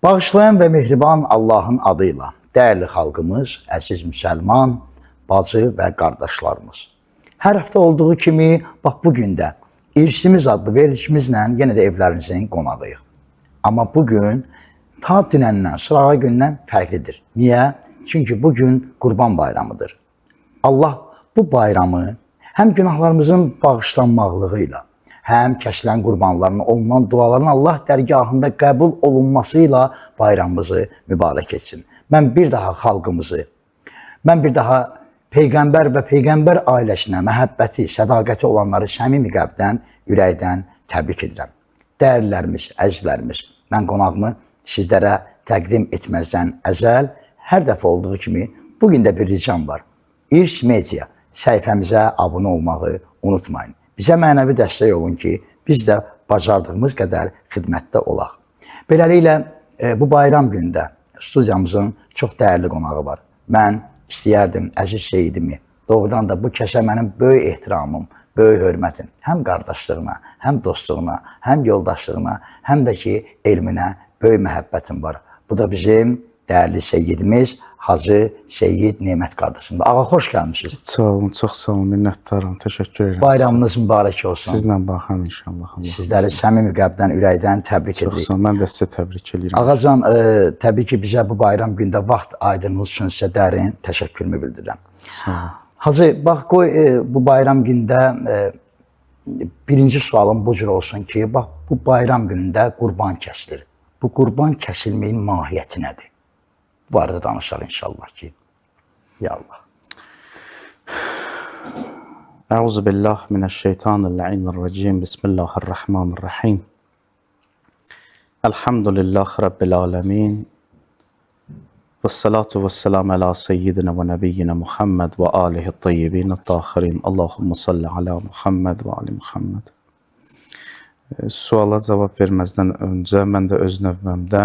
Bağışlayan və mehriban Allahın adıyla, dəyərli xalqımız, əziz müsəlman, bacı və qardaşlarımız. Hər həftə olduğu kimi, bax bugün də İrsimiz adlı verilişimizlə yenə də evlərinizin qonağıyıq. Amma bugün ta dünəndən, sırağa gündən fərqlidir. Niyə? Çünki bugün Qurban bayramıdır. Allah bu bayramı həm günahlarımızın bağışlanmaqlığıyla, həm kəsilən qurbanların, olunan duaların Allah dərgahında qəbul olunmasıyla bayramımızı mübarək etsin. Mən bir daha xalqımızı, mən bir daha Peyğəmbər və Peyğəmbər ailəsinə məhəbbəti, sədaqəti olanları səmimi qəlbdən, ürəkdən təbrik edirəm. Dəyərlilərimiz, əzizlərimiz, mən qonağımı sizlərə təqdim etməzdən əzəl, hər dəfə olduğu kimi bugün də bir ricam var. İrs Media səhifəmizə abunə olmağı unutmayın. Bizə mənəvi dəstək olun ki, biz də bacardığımız qədər xidmətdə olaq. Beləliklə, bu bayram günündə studiyamızın çox dəyərli qonağı var. Mən istəyərdim əziz seyidimi, doğrudan da bu kəsə mənim böyük ehtiramım, böyük hörmətim, həm qardaşlığına, həm dostluğuna, həm yoldaşlığına, həm də ki, elminə böyük məhəbbətim var. Bu da bizim dəyərli seyidimiz, Hacı Seyyid Nemət qardaşımdır. Ağa, xoş gəlmişsiniz. Sağ olun, çox sağ olun, minnətdaram, təşəkkür edirəm. Bayramınız mübarək olsun. Sizlə baxan inşallah. Sizləri səmimi qəlbdən, ürəkdən təbrik edirik. Çox sağ olun, mən də sizə təbrik edirəm. Ağacan, təbii ki, bizə bu bayram gündə vaxt aydınlıq üçün sizə dərin təşəkkürümü bildirirəm. Sağ olun. Hacı, bax, qoy bu bayram gündə birinci sualım bu cür olsun ki, bax, bu bayram günündə qurban kəsilir. Bu qurban kəsilməyin mahiyyəti nədir? Bu arada danışaq inşallah ki. Ya Allah. Əuzu billah minəşşeytanirracim. Bismillahirrahmanirrahim. Elhamdülillah Rabbil alemin. Vessalatu vesselamu ala seyyidina və nebiyyina Muhammed və alihi tayyibin tahirin. Allahumma salli ala Muhammed və ali Muhammed. Suala cavab verməzdən öncə mən də öz növbəmdə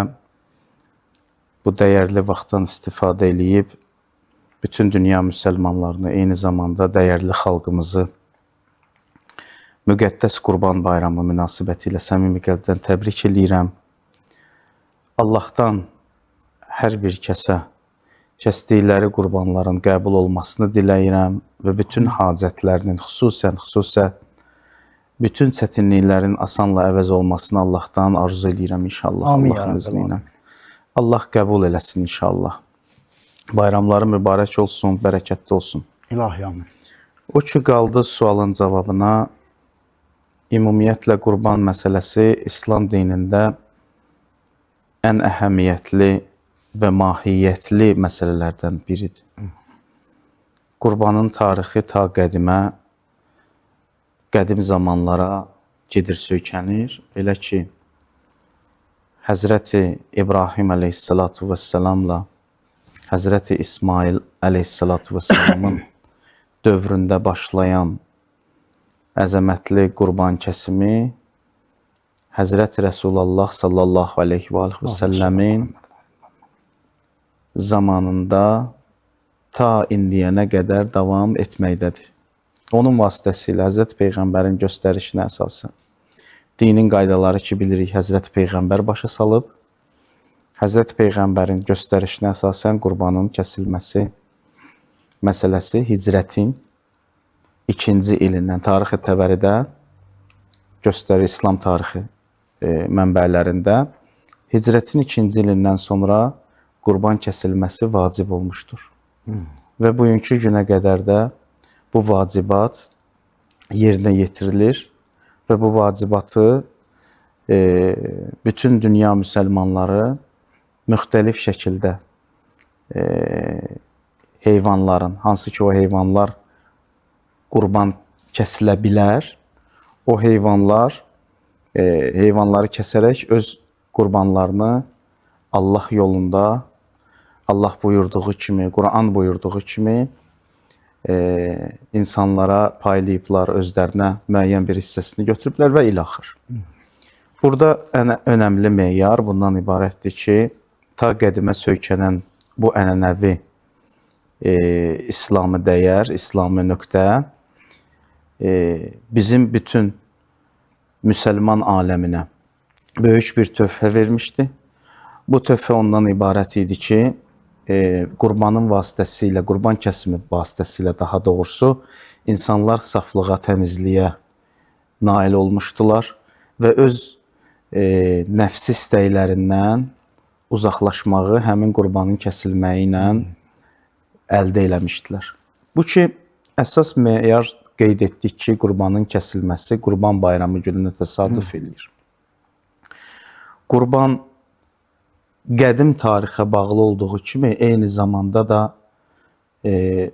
bu dəyərli vaxtdan istifadə eləyib bütün dünya müsəlmanlarını, eyni zamanda dəyərli xalqımızı müqəddəs Qurban bayramı münasibətilə səmimi qəlbdən təbrik eləyirəm. Allahdan hər bir kəsə kəsdikləri qurbanların qəbul olmasını diləyirəm və bütün hacətlərinin, xüsusən bütün çətinliklərin asanla əvəz olmasını Allahdan arzu eləyirəm inşallah. Allahın izni ilə. Allah qəbul eləsin inşallah. Bayramları mübarək olsun, bərəkətli olsun. İlahi amin. O ki, qaldı sualın cavabına, ümumiyyətlə qurban məsələsi İslam dinində ən əhəmiyyətli və mahiyyətli məsələlərdən biridir. Qurbanın tarixi ta qədim zamanlara gedir, söykənir. Belə ki, Həzrəti İbrahim əleyhissalatu vəssalamla Həzrəti İsmail əleyhissalatu vəssalamın dövründə başlayan əzəmətli qurban kəsimi Həzrəti Rəsulullah sallallahu aleyhi və səlləmin zamanında ta indiyənə qədər davam etməkdədir. Onun vasitəsilə Həzrəti Peyğəmbərin göstərişinə əsasən dinin qaydaları ki, bilirik, Həzrəti Peyğəmbər başa salıb, Həzrəti Peyğəmbərin göstərişinə əsasən qurbanın kəsilməsi məsələsi hicrətin 2-ci ilindən, tarixi təvəridə göstərir İslam tarixi mənbələrində, hicrətin 2-ci ilindən sonra qurban kəsilməsi vacib olmuşdur. Və bugünkü günə qədər də bu vacibat yerinə yetirilir. Və bu vacibatı bütün dünya müsəlmanları müxtəlif şəkildə heyvanların, hansı ki o heyvanlar qurban kəsilə bilər, o heyvanları kəsərək öz qurbanlarını Allah yolunda, Allah buyurduğu kimi, Quran buyurduğu kimi insanlara paylayıblar, özlərinə müəyyən bir hissəsini götürüblər və ilaxır. Burada ən önəmli meyar bundan ibarətdir ki, ta qədimə söykənən bu ənənəvi İslami dəyər, İslami nöqtə bizim bütün müsəlman aləminə böyük bir töhfə vermişdi. Bu töhfə ondan ibarət idi ki, qurbanın vasitəsilə, qurban kəsimi vasitəsilə daha doğrusu insanlar saflığa, təmizliyə nail olmuşdular və öz nəfsi istəklərindən uzaqlaşmağı həmin qurbanın kəsilməyi ilə əldə eləmişdilər. Bu ki, əsas meyar qeyd etdik ki, qurbanın kəsilməsi Qurban Bayramı gününə təsadüf edir. Qurban qədim tarixə bağlı olduğu kimi eyni zamanda da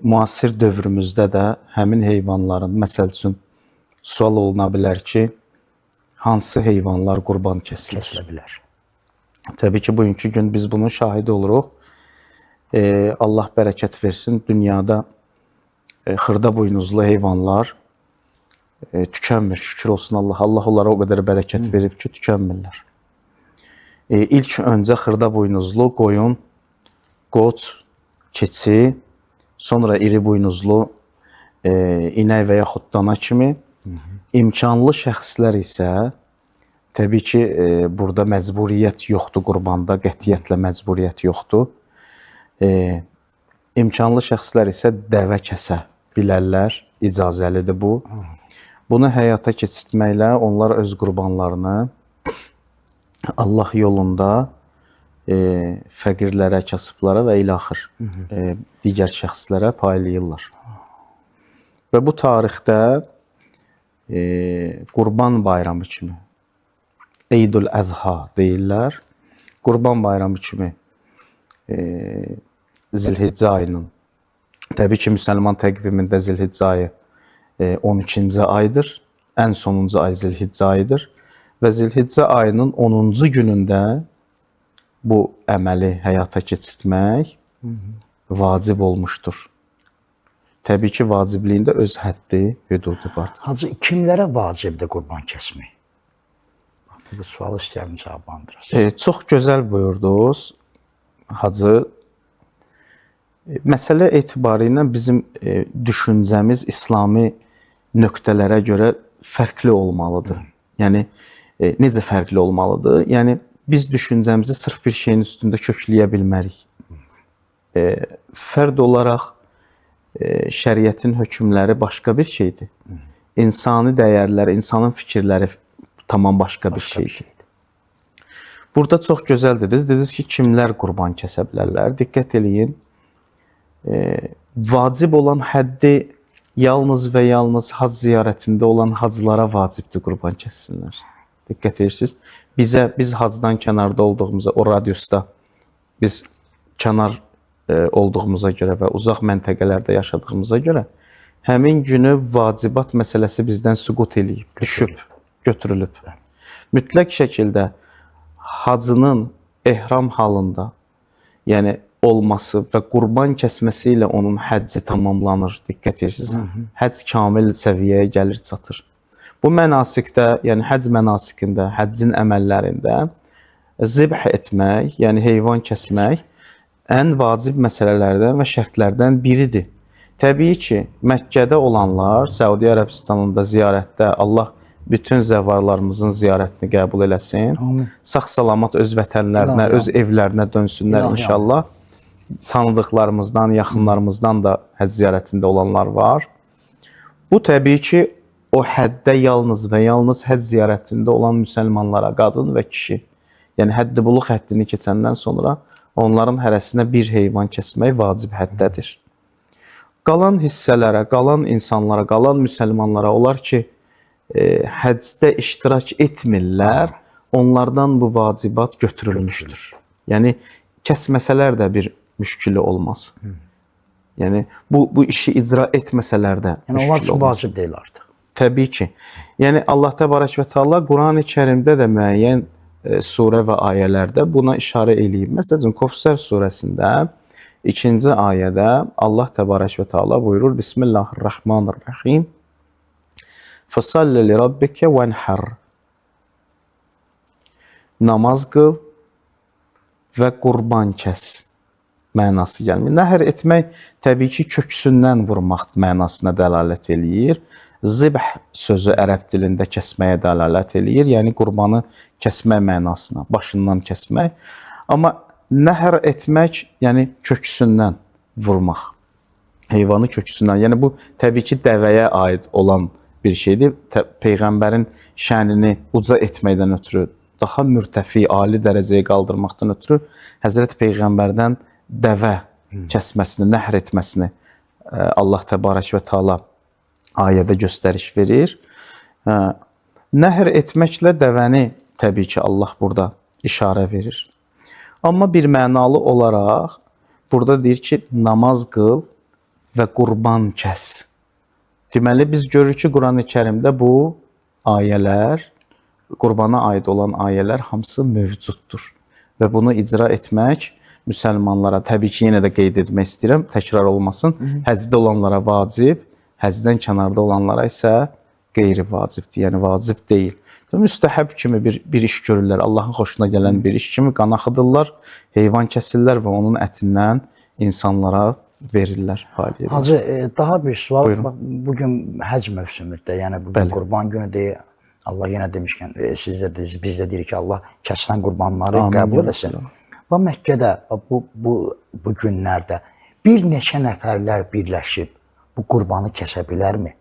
müasir dövrümüzdə də həmin heyvanların, məsəl üçün sual oluna bilər ki, hansı heyvanlar qurban kəsilir? Kəsilə bilər. Təbii ki, bugünkü gün biz bunun şahidi oluruq. Allah bərəkət versin, dünyada xırda buynuzlu heyvanlar tükənmir, şükür olsun Allah. Allah onlara o qədər bərəkət verib ki, tükənmirlər. İlk öncə xırda buynuzlu qoyun, qoç, keçi, sonra iri buynuzlu inək və yaxud dana kimi imkanlı şəxslər isə təbii ki, burada məcburiyyət yoxdur qurbanda, qətiyyətlə məcburiyyət yoxdur. İmkanlı şəxslər isə dəvə kəsə bilərlər, icazəlidir bu. Bunu həyata keçirtməklə onlar öz qurbanlarını Allah yolunda fəqirlərə, kasıblara və ilaxır digər şəxslərə paylayırlar. Və bu tarixdə Qurban Bayramı kimi, Eydül Əzha deyirlər. Qurban Bayramı kimi Zilhiccə ayının, təbii ki, müsəlman təqvimində Zilhiccə ayı 12-ci aydır. Ən sonuncu ay Zilhiccə ayıdır. Və Zilhiccə ayının 10-cu günündə bu əməli həyata keçirtmək vacib olmuşdur. Təbii ki, vacibliyində öz həddi, hüdudu vardır. Hacı, kimlərə vacibdir qurban kəsmək? Bu sual istəyərim cavablandırasın. Çox gözəl buyurdunuz, Hacı. Məsələ etibarı ilə bizim düşüncəmiz İslami nöqtələrə görə fərqli olmalıdır. Yəni, necə fərqli olmalıdır? Yəni, biz düşüncəmizi sırf bir şeyin üstündə kökləyə bilmərik. Fərd olaraq şəriətin hökmləri başqa bir şeydir. İnsani dəyərlər, insanın fikirləri tamam başqa bir şeydir. Burada çox gözəl dediniz. Dediniz ki, kimlər qurban kəsə bilərlər? Diqqət eləyin. Vacib olan həddi yalnız və yalnız hac ziyarətində olan hacılara vacibdir qurban kəssinlər. Diqqət edirsiniz. Biz hacdan kənarda olduğumuza, o radiusda biz kənar olduğumuza görə və uzaq məntəqələrdə yaşadığımıza görə həmin günü vacibat məsələsi bizdən süqut eləyib, düşüb, götürülüb. Mütləq şəkildə hacının ehram halında, yəni olması və qurban kəsməsi ilə onun həcci tamamlanır. Diqqət edirsiniz. Həcc kamil səviyyəyə gəlir, çatır. Bu mənasikdə, yəni həcc mənasikində, həccin əməllərində zibh etmək, yəni heyvan kəsmək ən vacib məsələlərdən və şərtlərdən biridir. Təbii ki, Məkkədə olanlar, Səudiyyə Ərəbistanında ziyarətdə Allah bütün zəvarlarımızın ziyarətini qəbul eləsin. Sağ-salamat öz vətənlərinə, öz evlərinə dönsünlər inşallah. Tanıdıqlarımızdan, yaxınlarımızdan da həcc ziyarətində olanlar var. Bu təbii ki, o həddə yalnız və yalnız həcc ziyarətində olan müsəlmanlara, qadın və kişi, yəni həddi buluq həddini keçəndən sonra onların hərəsinə bir heyvan kəsmək vacib həddədir. Qalan hissələrə, qalan insanlara, qalan müsəlmanlara olar ki, həccdə iştirak etmirlər, onlardan bu vacibat götürülmüşdür. Yəni, kəsməsələr də bir müşkili olmaz. Yəni, bu işi icra etməsələr də müşkil olmaz. Yəni, onlar üçün vacib deyil artıq. Təbii ki. Yəni, Allah Təbarək və Teala Qur'an-ı Kərimdə də müəyyən surə və ayələrdə buna işarə eləyib. Məsələn, Kofsər surəsində 2-ci ayədə Allah Təbarək və Teala buyurur: Bismillahirrahmanirrahim. Fəsalli li rabbikə vənhər. Namaz qıl və qurban kəs mənası gəlmir. Nəhər etmək təbii ki, köksündən vurmaq mənasına dəlalət eləyir. Zibh sözü ərəb dilində kəsməyə dəlalət eləyir. Yəni, qurbanı kəsmək mənasına, başından kəsmək. Amma nəhr etmək, yəni köksündən vurmaq. Heyvanı köksündən. Yəni bu təbii ki, dəvəyə aid olan bir şeydir. Peyğəmbərin şənini uca etməkdən ötürü, daha mürtəfi, ali dərəcəyə qaldırmaqdan ötürü Həzrət Peyğəmbərdən dəvə kəsməsini, nəhr etməsini Allah Təbarək və Teala ayədə göstəriş verir. Nəhr etməklə dəvəni təbii ki, Allah burada işarə verir. Amma bir mənalı olaraq burada deyir ki, namaz qıl və qurban kəs. Deməli, biz görürük ki, Quran-ı Kərimdə bu ayələr, qurbana aid olan ayələr hamısı mövcuddur. Və bunu icra etmək müsəlmanlara, təbii ki, yenə də qeyd etmək istəyirəm, təkrar olmasın, həcdə olanlara vacib, həcdən kənarda olanlara isə qeyri-vacibdir, yəni vacib deyil. Müstəhəb kimi bir iş görürlər, Allahın xoşuna gələn bir iş kimi qan axıdırlar, heyvan kəsirlər və onun ətindən insanlara verirlər. Hacı, daha bir sual, bax, bugün həc mövsümüdür, yəni bugün qurban günüdür. Allah yenə demişkən, siz də biz də deyirik ki, Allah kəsilən qurbanları qəbul etsin. Və Məkkədə bu günlərdə bir neçə nəfərlər birləşib bu qurbanı kəsə bilərmi?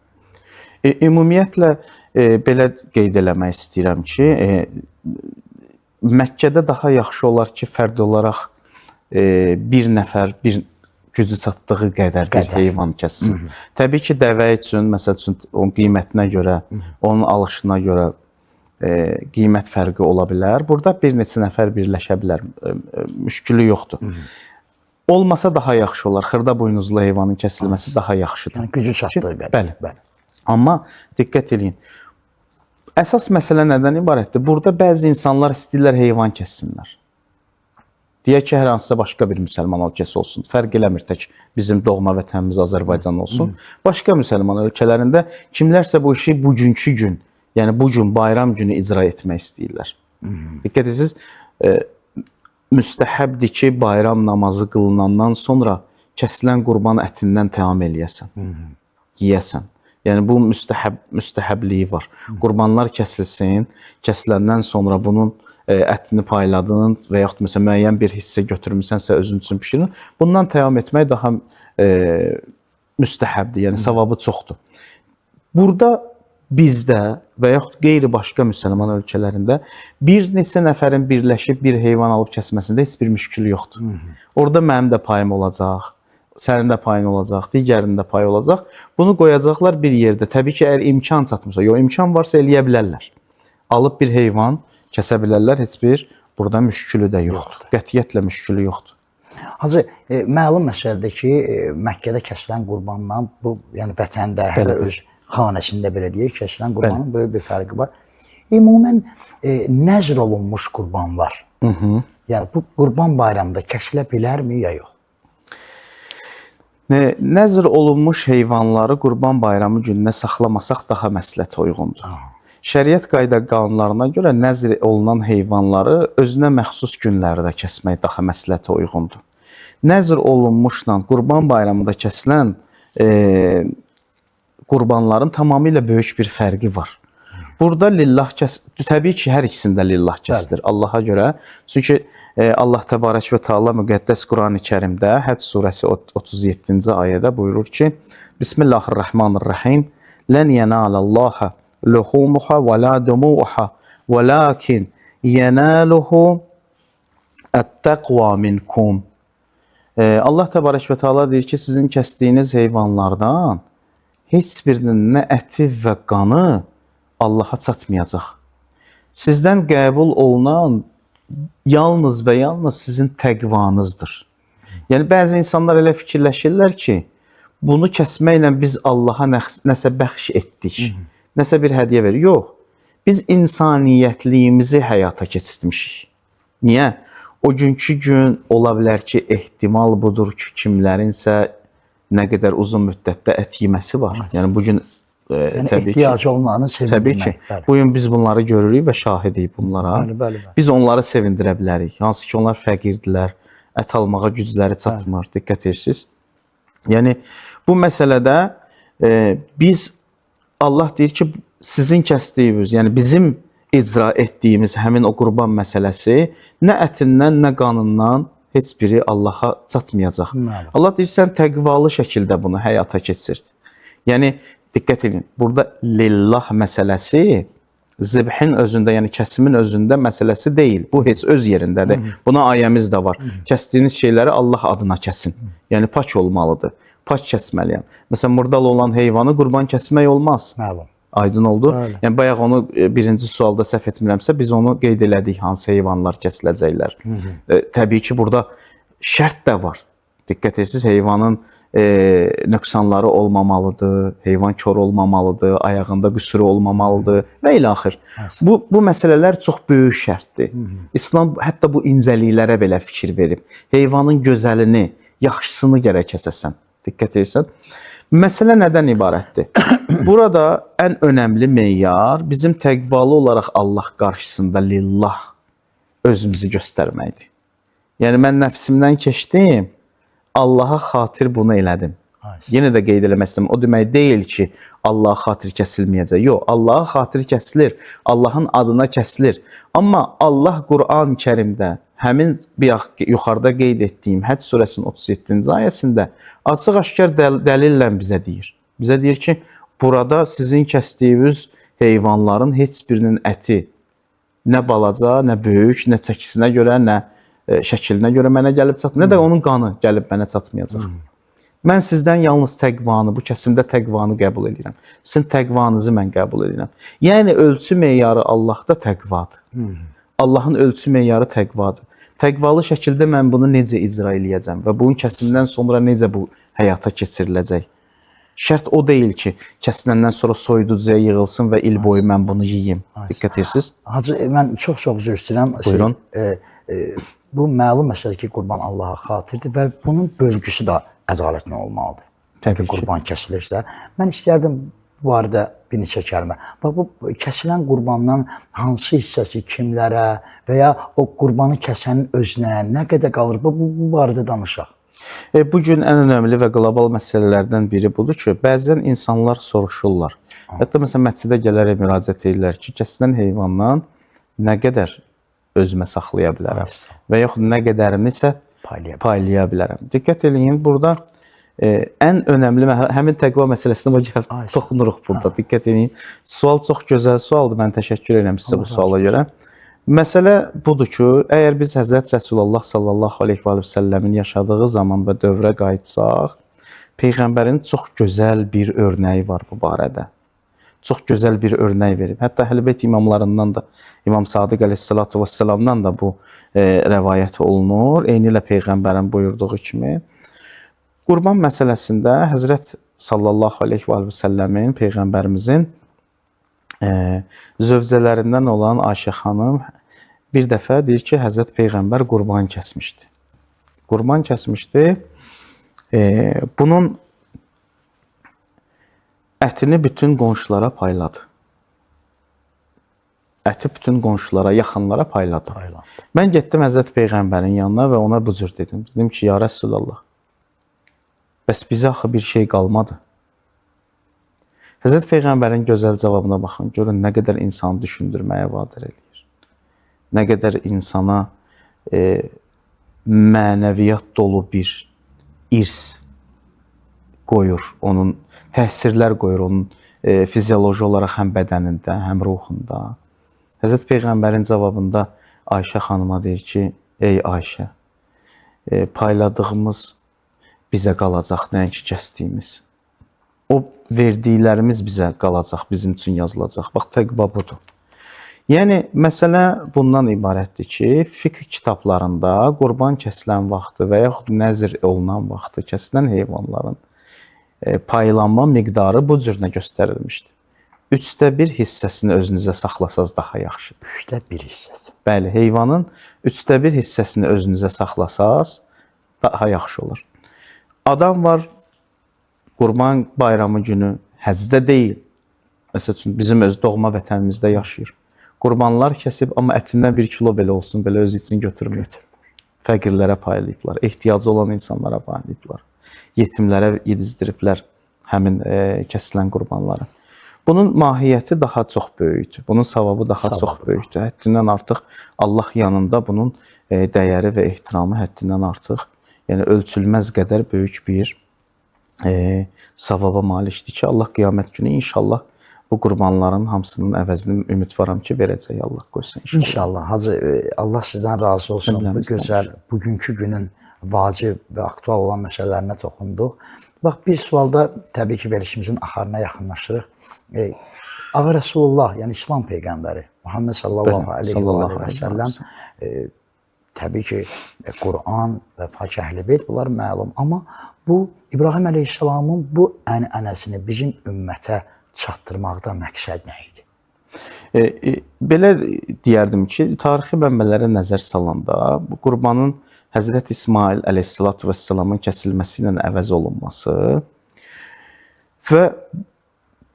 Ümumiyyətlə, belə qeyd eləmək istəyirəm ki, Məkkədə daha yaxşı olar ki, fərd olaraq bir nəfər, bir gücü çatdığı qədər bir heyvan kəssin. Təbii ki, dəvə üçün, məsəl üçün, onun qiymətinə görə, onun alışına görə qiymət fərqi ola bilər. Burada bir neçə nəfər birləşə bilər, müşkülü yoxdur. Olmasa daha yaxşı olar, xırda buynuzlu heyvanın kəsilməsi daha yaxşıdır. Yəni, gücü çatdığı qədər. Bəli. Amma diqqət edin, əsas məsələ nədən ibarətdir? Burada bəzi insanlar istəyirlər heyvan kəssinlər. Deyək ki, hər hansısa başqa bir müsəlman ölkəsi olsun. Fərq eləmir tək bizim doğma vətənimiz Azərbaycan olsun. Başqa müsəlman ölkələrində kimlərsə bu işi bugünkü gün, yəni bu gün bayram günü icra etmək istəyirlər. Diqqət edirsiniz, müstəhəbdir ki, bayram namazı qılınandan sonra kəsilən qurban ətindən təam eləyəsən, yeyəsən. Yəni bu müstəhəbliyi var. Qurbanlar kəsilsin, kəsiləndən sonra bunun ətini payladın və yaxud məsələn müəyyən bir hissə götürmüsənsə özün üçün bişirin. Bundan təam etmək daha müstəhəbdir, yəni savabı çoxdur. Burada bizdə və yaxud qeyri başqa müsəlman ölkələrində bir neçə nəfərin birləşib bir heyvan alıb kəsməsində heç bir müşkül yoxdur. Orada mənim də payım olacaq, sənin də payın olacaq, digərinin də payı olacaq. Bunu qoyacaqlar bir yerdə. Təbii ki, əgər imkan çatmırsa, imkan varsa eləyə bilərlər. Alıb bir heyvan kəsə bilərlər, heç bir burada müşkülü də yoxdur. Qətiyyətlə müşkülü yoxdur. Hacı, məlum məsələdir ki, Məkkədə kəsilən qurbanla bu, yəni vətəndə, hələ öz xanəsində belə deyək, kəsilən qurbanın böyük bir fərqi var. Ümumən, nəzr olunmuş qurban var. Yəni, bu qurban bayramında kəsilə bilərmi, ya yox? Nəzr olunmuş heyvanları qurban bayramı gününə saxlamasaq daha məsləhətə uyğundur. Şəriət qayda qanunlarına görə nəzr olunan heyvanları özünə məxsus günlərdə kəsmək daha məsləhətə uyğundur. Nəzr olunmuşla qurban bayramında kəsilən qurbanların tamamilə böyük bir fərqi var. Burada lillah təbii ki, hər ikisində lillah kəsilir Allaha görə. Çünki Allah Təbarək və Teala müqəddəs Quran-ı Kərimdə Həc surəsi 37-ci ayədə buyurur ki, Bismillahirrahmanirrahim, Lən yənələllaha luhumuha və la dumuha və lakin yənaluhu ət-təqva minkum. Allah Təbarək və Teala deyir ki, sizin kəsdiyiniz heyvanlardan heç birinin nə əti və qanı Allaha çatmayacaq. Sizdən qəbul olunan yalnız və yalnız sizin təqvanızdır. Yəni, bəzi insanlar elə fikirləşirlər ki, bunu kəsməklə biz Allaha nəsə bəxş etdik, nəsə bir hədiyyə verir. Yox, biz insaniyyətliyimizi həyata keçirmişik. Niyə? O günkü gün ola bilər ki, ehtimal budur ki, kimlərinsə nə qədər uzun müddətdə ət yeməsi var. Yəni, bugün təbii ehtiyacı olanlarını sevindirmək. Təbii ki, bugün biz bunları görürük və şahidik bunlara. Biz onları sevindirə bilərik. Hansı ki, onlar fəqirdilər, ət almağa gücləri çatmır, diqqət edirsiniz. Yəni, bu məsələdə biz, Allah deyir ki, sizin kəsdiyiniz, yəni bizim icra etdiyimiz həmin o qurban məsələsi nə ətindən, nə qanından heç biri Allaha çatmayacaq. Allah deyir, sən təqvalı şəkildə bunu həyata keçirt. Yəni, diqqət edin, burada lillah məsələsi zibhin özündə, yəni kəsimin özündə məsələsi deyil. Bu heç öz yerindədir. Buna ayəmiz də var. Kəsdiyiniz şeyləri Allah adına kəsin. Yəni, pak olmalıdır. Pak kəsməliyəm. Məsələn, murdal olan heyvanı qurban kəsmək olmaz. Məlum. Aydın oldu. Öyle. Yəni, bayaq onu birinci sualda səhv etmirəmsə, biz onu qeyd elədik, hansı heyvanlar kəsiləcəklər. Təbii ki, burada şərt də var. Diqqət edirsiniz, heyvanın nöqsanları olmamalıdır, heyvan kör olmamalıdır, ayağında qüsuru olmamalıdır və ilə axır. Bu məsələlər çox böyük şərtdir. İslam hətta bu incəliklərə belə fikir verib. Heyvanın gözəlini, yaxşısını gərək kəsəsən. Diqqət edirsən. Məsələ nədən ibarətdir? Burada ən önəmli meyar bizim təqvalı olaraq Allah qarşısında lillah özümüzü göstərməkdir. Yəni, mən nəfsimdən keçdim, Allaha xatir bunu elədim. Yenə də qeyd eləmək istəyirəm. O demək deyil ki, Allaha xatir kəsilməyəcək. Yox, Allaha xatir kəsilir, Allahın adına kəsilir. Amma Allah Quran-ı Kərimdə həmin yuxarıda qeyd etdiyim Həcc surəsinin 37-ci ayəsində açıq-aşkar dəlillə bizə deyir. Bizə deyir ki, burada sizin kəsdiyiniz heyvanların heç birinin əti nə balaca, nə böyük, nə çəkisinə görə, nə şəklinə görə mənə gəlib çatmır, nə də onun qanı gəlib mənə çatmayacaq. Mən sizdən yalnız təqvanı, bu kəsimdə təqvanı qəbul edirəm. Sizin təqvanızı mən qəbul edirəm. Yəni, ölçü meyarı Allahda təqvadır. Allahın ölçü meyarı təqvadır. Təqvalı şəkildə mən bunu necə icra eləyəcəm və bunun kəsimindən sonra necə bu həyata keçiriləcək? Şərt o deyil ki, kəsiləndən sonra soyuducuya yığılsın və il boyu mən bunu yiyeyim. Diqqət edirsiniz? Hacı, mən çox üzr istəyirəm. Buyurun. Bu məlum məsələ ki, qurban Allaha xatirdir və bunun bölgüsü də ədalətlə olmalıdır. Təbii qurban kəsilirsə. Mən istərdim bu barədə bir neçə kəlmə. Bax, bu kəsilən qurbandan hansı hissəsi kimlərə və ya o qurbanı kəsənin özünə nə qədər qalır? Bu barədə danışaq. Bugün ən önəmli və qlobal məsələlərdən biri budur ki, bəzən insanlar soruşurlar. Hətta məsələn, məscidə gələrək müraciət edirlər ki, kəsilən heyvandan nə qədər özümə saxlaya bilərəm və yaxud nə qədərini isə paylaya bilərəm. Diqqət eləyin, burada ən önəmli, həmin təqva məsələsinə toxunuruq burada, diqqət eləyin. Sual çox gözəl sualdır, mən təşəkkür edirəm sizə bu suala görə. Məsələ budur ki, əgər biz Həzrət Rəsulullah sallallahu aleyhi və səlləmin yaşadığı zaman və dövrə qayıtsaq, Peyğəmbərin çox gözəl bir örnəyi var bu barədə. Çox gözəl bir örnək verib. Hətta Əhl-Beyt imamlarından da, İmam Sadiq əleyhissalatu vəssalamdan da bu rəvayət olunur. Eyni ilə Peyğəmbərin buyurduğu kimi. Qurban məsələsində Həzrət sallallahu aleyhi və səlləmin, Peyğəmbərimizin zövcələrindən olan Ayşə xanım bir dəfə deyir ki, Həzrət Peyğəmbər qurban kəsmişdi. Qurban kəsmişdi. Bunun ətini bütün qonşulara payladı. Əti bütün qonşulara, yaxınlara payladı. Mən getdim Həzrət Peyğəmbərin yanına və ona bu cür dedim. Dedim ki, ya Rəsulullah, bəs bizə axı bir şey qalmadı. Həzrət Peyğəmbərin gözəl cavabına baxın, görün nə qədər insanı düşündürməyə vadar edir. Nə qədər insana mənəviyyat dolu bir irs qoyur, onun təsirlər qoyur, onun fizioloji olaraq həm bədənində, həm ruhunda. Həzrət Peyğəmbərin cavabında Ayşə xanıma deyir ki, ey Ayşə, payladığımız bizə qalacaq, nəinki kəsdiyimiz. O verdiklərimiz bizə qalacaq, bizim üçün yazılacaq. Bax, təqva budur. Yəni, məsələ bundan ibarətdir ki, fiqh kitablarında qurban kəsilən vaxtı və yaxud nəzr olunan vaxtı kəsilən heyvanların paylanma miqdarı bu cürünə göstərilmişdir. 1/3 hissəsini özünüzə saxlasaz daha yaxşıdır. 1/3 hissəsi. Bəli, heyvanın 1/3 hissəsini özünüzə saxlasaz daha yaxşı olur. Adam var, Qurban bayramı günü həcdə deyil. Məsəl üçün, bizim öz doğma vətənimizdə yaşayır. Qurbanlar kəsib, amma ətindən 1 kilo belə olsun, belə öz için götürmür. Fəqirlərə paylayıblar, ehtiyacı olan insanlara paylayıblar. Yetimlərə yedizdiriblər həmin kəsilən qurbanları. Bunun mahiyyəti daha çox böyükdür. Bunun savabı daha çox böyükdür. Həddindən artıq Allah yanında bunun dəyəri və ehtiramı həddindən artıq, yəni ölçülməz qədər böyük bir savaba malikdir ki, Allah qiyamət günü inşallah bu qurbanların hamısının əvəzini ümidvaram ki, verəcək Allah qoysun inşallah. İnşallah. Hacı, Allah sizdən razı olsun. Bu gözəl, bugünkü günün vacib və aktual olan məsələlərinə toxunduq. Bax, bir sualda təbii ki, verilişimizin axarına yaxınlaşırıq. Ağa Rəsulullah, yəni İslam Peyğəmbəri, Muhammed sallallahu aleyhi və səlləm, təbii ki, Quran və Pak Əhl-i-Beyt bunlar məlum. Amma bu, İbrahim əleyhissalamın bu ənənəsini bizim ümmətə çatdırmaqda məqsəd nə idi? Belə deyərdim ki, tarixi mənbələrə nəzər salanda bu qurbanın Həzrət İsmail əleyhissalatu vesselamın kəsilməsi ilə əvəz olunması və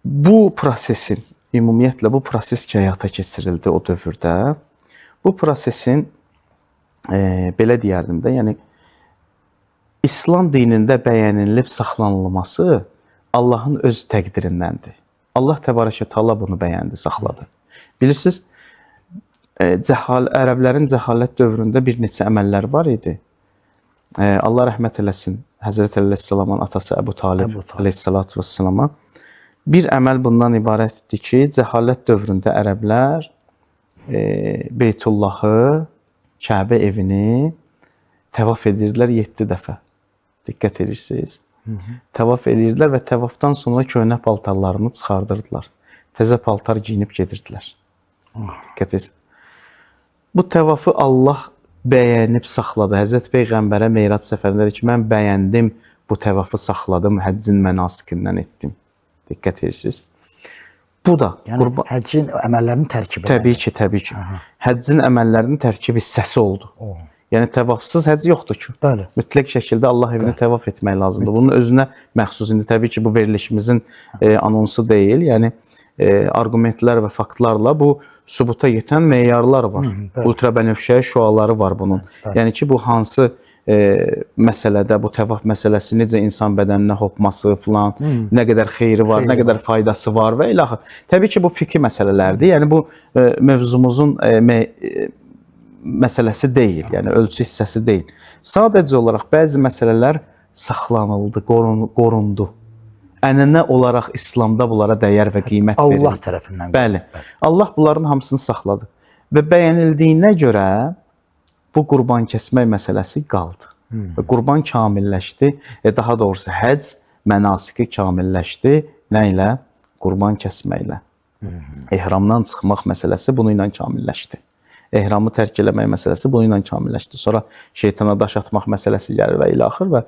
bu prosesin, ümumiyyətlə bu proses ki, həyata keçirildi o dövrdə. Bu prosesin belə deyərdim də, yəni İslam dinində bəyənilib saxlanılması Allahın öz təqdirindəndir. Allah təbarəkə Teala bunu bəyəndi, saxladı. Bilirsiniz, ərəblərin cəhalət dövründə bir neçə əməllər var idi. Allah rəhmət eləsin, Həzrət Əleyhisselamın atası Əbu Talib Əleyhissalatu vesselama bir əməl bundan ibarətdir ki, cəhalət dövründə ərəblər Beytullahı, Kəbə evini təvaf edirdilər 7 dəfə. Diqqət edirsiniz. Təvaf edirdilər və təvafdan sonra köhnə paltarlarını çıxardırdılar. Təzə paltar giyinib gedirdilər. Diqqət edirsiniz. Bu təvafı Allah bəyənib saxladı. Həzrət Peyğəmbərə Meyrac səfərində ki, mən bəyəndim, bu təvafı saxladım, həccin mənasikindən etdim. Diqqət edirsiniz. Bu da yəni, həccin əməllərinin tərkibi. Təbii ki, təbii ki. Həccin əməllərinin tərkib hissəsi oldu. Yəni təvafsız həcc yoxdur ki. Bəli. Mütləq şəkildə Allah evini təvaf etmək lazımdır. Bunun özünə məxsus. İndi təbii ki, bu verilişimizin anonsu deyil. Yəni arqumentlər və faktlarla bu sübuta yetən meyarlar var. Ultrabənövşəyə şüaları var bunun. Yəni ki, bu hansı məsələdə, bu təvaf məsələsi necə insan bədəninə hopması filan, nə qədər xeyri var, nə qədər faydası var və ilaxır. Təbii ki, bu fiqhi məsələlərdir. Yəni bu mövzumuzun məsələsi deyil, yəni ölçü hissəsi deyil. Sadəcə olaraq bəzi məsələlər saxlanıldı, qorundu. Ənənə olaraq İslamda bunlara dəyər və qiymət verildi. Allah tərəfindən. Bəli. Allah bunların hamısını saxladı. Və bəyənildiyinə görə bu qurban kəsmək məsələsi qaldı. Və qurban kamilləşdi. Daha doğrusu həcc mənasiki kamilləşdi. Nə ilə? Qurban kəsməklə. Ehramdan çıxmaq məsələsi bunu ilə kamilləşdi. Ehramı tərk eləmək məsələsi bunu ilə kamilləşdi. Sonra şeytana daş atmaq məsələsi gəlir və ilaxır və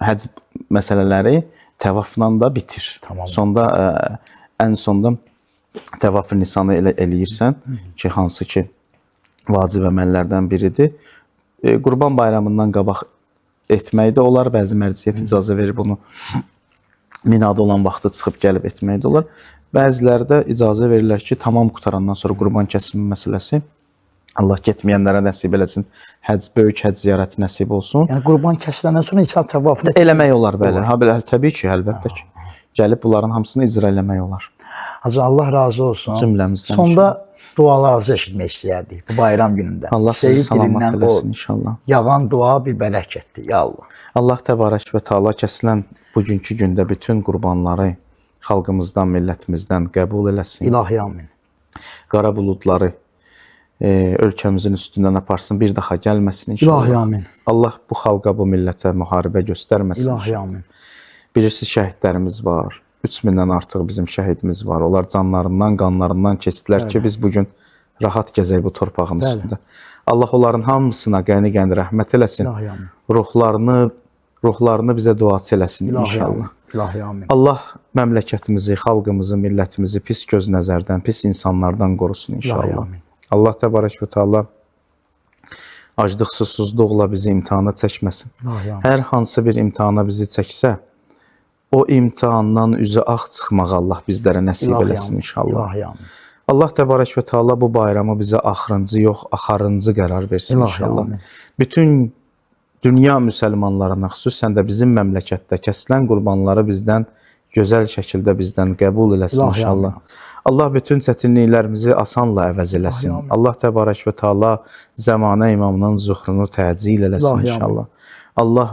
həcc məsələləri təvafla da bitir. Tamam. Sonda, ən sonda təvaf-ı nisanı eləyirsən ki, hansı ki vacib əməllərdən biridir. Qurban bayramından qabaq etmək də olar. Bəzi mərciyyət icazə verir bunu. Minada olan vaxtı çıxıb gəlib etmək də olar. Bəziləri də icazə verirlər ki, tamam qutarandan sonra qurban kəsimi məsələsi Allah getməyənlərə nəsib eləsin. Böyük həcc ziyarəti nəsib olsun. Yəni qurban kəsiləndən sonra insan təvafını eləmək olar bəli. Təbii ki, əlbəttə ki. Gəlib bunların hamısını icra eləmək olar. Hacı, Allah razı olsun. Cümləmizdən. Sonda dualarınızı eşitmək istəyərdik bu bayram günündə. Allah sizi salamat eləsin inşallah. Yağan dua bir bərəkətdir, ya Allah. Allah təbarək və Teala kəsilən bugünkü gündə bütün qurbanları xalqımızdan, millətimizdən qəbul eləsin. İlahi amin. Qara buludları ölkəmizin üstündən aparsın, bir daha gəlməsin inşallah. İlahi amin. Allah bu xalqa, bu millətə müharibə göstərməsin. İlahi amin. Bilirsiniz, şəhidlərimiz var. 3000-dən artıq bizim şəhidimiz var. Onlar canlarından, qanlarından keçdilər ki, biz bugün rahat gəzək bu torpağın üstündə. Allah onların hamısına qəni-qəni rəhmət eləsin. İlahi amin. Ruhlarını bizə duaçı eləsin inşallah. İlahi amin. Allah məmləkətimizi, xalqımızı, millətimizi pis göz nəzərdən, pis insanlardan qorusun inşallah. İlahi amin. Allah təbarək və Teala aclıq, susuzluqla bizi imtihana çəkməsin. İlahi amin. Hər hansı bir imtihana bizi çəksə, o imtihandan üzü ağ çıxmağı Allah bizlərə nəsib eləsin inşallah. İlahi amin. Allah təbarək və Teala bu bayramı bizə axırıncı yox, axarıncı qərar versin inşallah. Bütün dünya müsəlmanlarına, xüsusən də bizim məmləkətdə kəsilən qurbanları bizdən gözəl şəkildə bizdən qəbul eləsin İlahi, inşallah. amin. Allah bütün çətinliklərimizi asanla əvəz eləsin. amin. Allah təbarək və Taala zəmanə imamının zuhrunu təcil eləsin İlahi, amin. inşallah. Allah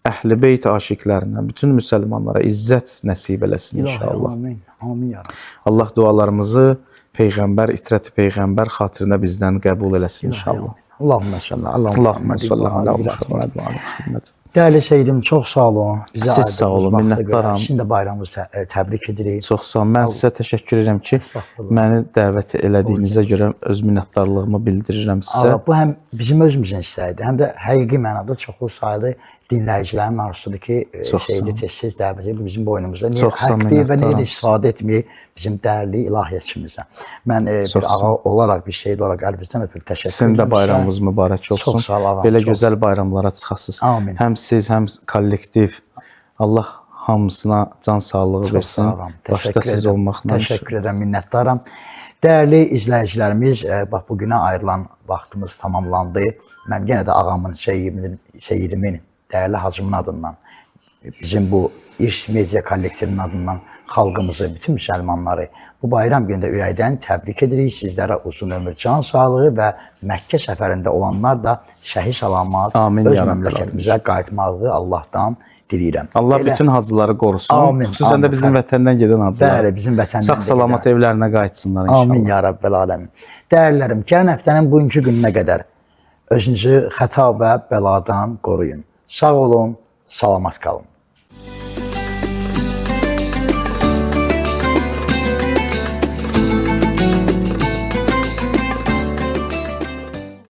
Əhl-i Beyt aşiqlərinə, bütün müsəlmanlara izzət nəsib eləsin inşallah. Amin. Amin ya Rabbi. Allah dualarımızı Peyğəmbər, itrət Peyğəmbər xatirinə bizdən qəbul eləsin inşallah. Allahümme salli. Allahümme salli ala Muhammed və ala Muhammed. Değerli Seydim, çox sağ olun. Bizə Siz sağ ayırdığınız olun, vaxta minnətdaram. görə. Şimdi bayramımızı təbrik edirik. Çox sağ olun. Mən sizə təşəkkür edirəm ki, Estağfurullah. məni dəvət elədiyinizə görə öz minnətdarlığımı bildirirəm sizə. Allah, bu həm bizim özümüzün istəyidir, həm də həqiqi mənada çoxlu sayılı dinləyicilərin arzusudur ki, Çox sağ şeydi olun. tez-tez dəvət edib bizim boynumuzda. Niyə Çox sağ olun, həqdir və niyə minnətdaram. də istifadə etməyib bizim dəyərli ilahiyyatçımıza. Mən Çox bir sağ ağa olaraq, bir şehid olaraq əlinizdən öpüb təşəkkür Sizin edirəm. də bayramınız mübarək olsun. Çox sağ olun, Belə çox. gözəl bayramlara çıxasınız. Amin. Həm siz, həm kollektiv. Allah hamısına can sağlığı Çox versin. sağ olun. Başda siz olmaqla. Təşəkkür edirəm, minnətdaram. Dəyərli izləyicilərimiz, bax bu günə ayrılan vaxtımız tamamlandı. Mən yenə də ağamın, Seyidimin, dəyərli hacımın adından, bizim bu İrs Media kollektivinin adından xalqımızı, bütün müsəlmanları bu bayram günündə ürəkdən təbrik edirik. Sizlərə uzun ömür, can sağlığı və Məkkə səfərində olanlar da şəhid salamat Amin, öz ya Rabbi. məmləkətimizə qayıtmağı Allahdan diləyirəm. Allah Elə- bütün hacıları qorusun. Amin, Xüsusən amin. də bizim vətəndən gedən hacılar. Bəli, bizim vətəndən Sağ də salamat gedən. evlərinə qayıtsınlar inşallah. Amin ya Rabbel aləmin. Dəyərlərim, gələn həftənin bugünkü gününə qədər özünüzü xəta və bəladan qoruyun. Sağ olun, salamat qalın.